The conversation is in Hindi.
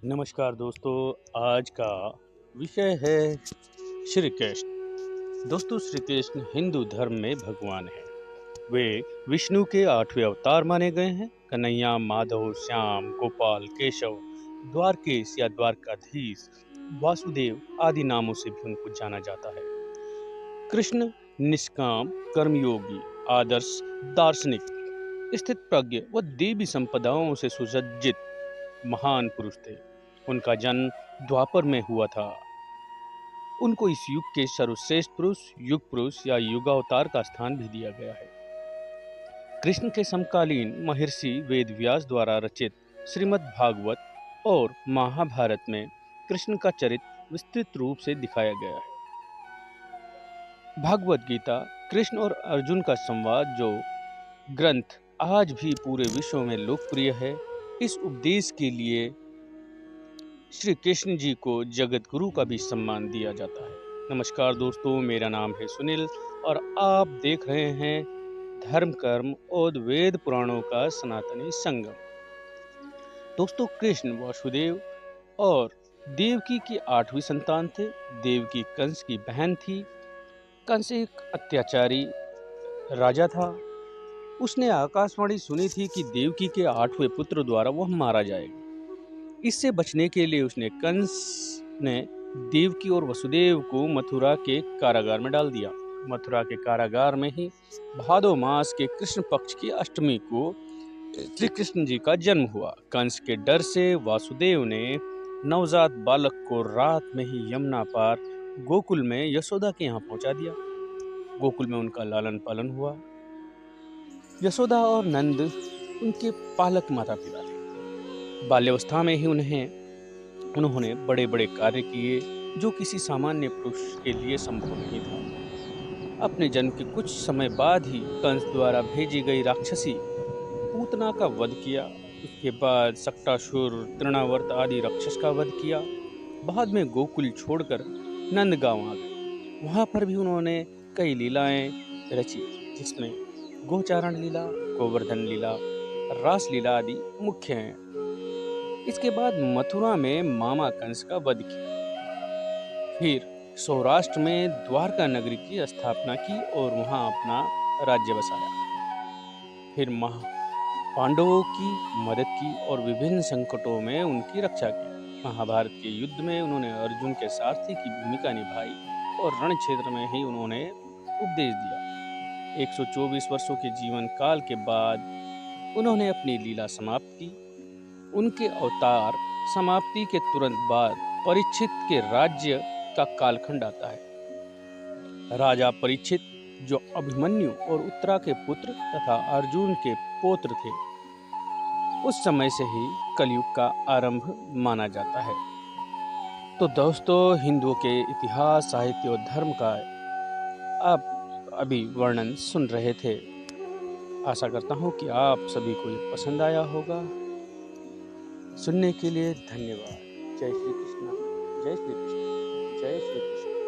नमस्कार दोस्तों। आज का विषय है श्री कृष्ण। दोस्तों, श्री कृष्ण हिंदू धर्म में भगवान हैं। वे विष्णु के 8वें अवतार माने गए हैं। कन्हैया, माधव, श्याम, गोपाल, केशव, द्वारकेश या द्वारकाधीश, वासुदेव आदि नामों से भी उनको जाना जाता है। कृष्ण निष्काम, कर्मयोगी, आदर्श, दार्शनिक, स्थित प्रज्ञ व देवी संपदाओं से सुसज्जित महान पुरुष थे। उनका जन्म द्वापर में हुआ था। उनको इस युग के सर्वश्रेष्ठ पुरुष, युग पुरुष या युगावतार का स्थान भी दिया गया है। कृष्ण के समकालीन महर्षि वेदव्यास द्वारा रचित श्रीमद् भागवत और महाभारत में कृष्ण का चरित्र विस्तृत रूप से दिखाया गया है। भागवत गीता कृष्ण और अर्जुन का संवाद, जो ग्रंथ आज भी पूरे विश्व में लोकप्रिय है, इस उपदेश के लिए श्री कृष्ण जी को जगत गुरु का भी सम्मान दिया जाता है। नमस्कार दोस्तों, मेरा नाम है सुनील और आप देख रहे हैं धर्म, कर्म और वेद पुराणों का सनातनी संगम। दोस्तों, कृष्ण वासुदेव और देवकी की 8वीं संतान थे। देवकी कंस की बहन थी। कंस एक अत्याचारी राजा था। उसने आकाशवाणी सुनी थी कि देवकी के 8वें पुत्र द्वारा वह मारा जाएगा। इससे बचने के लिए उसने कंस ने देवकी और वसुदेव को मथुरा के कारागार में डाल दिया। मथुरा के कारागार में ही भादो मास के कृष्ण पक्ष की अष्टमी को श्री कृष्ण जी का जन्म हुआ। कंस के डर से वासुदेव ने नवजात बालक को रात में ही यमुना पार गोकुल में यशोदा के यहाँ पहुंचा दिया। गोकुल में उनका लालन पालन हुआ। यशोदा और नंद उनके पालक माता पिता थे। बाल्यावस्था में ही उन्होंने बड़े बड़े कार्य किए जो किसी सामान्य पुरुष के लिए संभव नहीं था। अपने जन्म के कुछ समय बाद ही कंस द्वारा भेजी गई राक्षसी पूतना का वध किया। उसके बाद सक्टासुर, तृणावर्त आदि राक्षस का वध किया। बाद में गोकुल छोड़कर नंदगांव आ गए। वहां पर भी उन्होंने कई लीलाएं रची, जिसमें गोचारण लीला, गोवर्धन लीला, रास लीला आदि मुख्य हैं। इसके बाद मथुरा में मामा कंस का वध किया। फिर सौराष्ट्र में द्वारका नगरी की स्थापना की और वहां अपना राज्य बसाया। फिर पांडवों की मदद की और विभिन्न संकटों में उनकी रक्षा की। महाभारत के युद्ध में उन्होंने अर्जुन के सारथी की भूमिका निभाई और रण क्षेत्र में ही उन्होंने उपदेश दिया। 124 वर्षों के जीवन काल के बाद उन्होंने अपनी लीला समाप्त की। उनके अवतार समाप्ति के तुरंत बाद परीक्षित के राज्य का कालखंड आता है। राजा परीक्षित, जो अभिमन्यु और उत्तरा के पुत्र तथा अर्जुन के पौत्र थे, उस समय से ही कलयुग का आरंभ माना जाता है। तो दोस्तों, हिंदुओं के इतिहास, साहित्य और धर्म का आप अभी वर्णन सुन रहे थे। आशा करता हूँ कि आप सभी को ये पसंद आया होगा। सुनने के लिए धन्यवाद। जय श्री कृष्ण, जय श्री कृष्ण, जय श्री कृष्ण।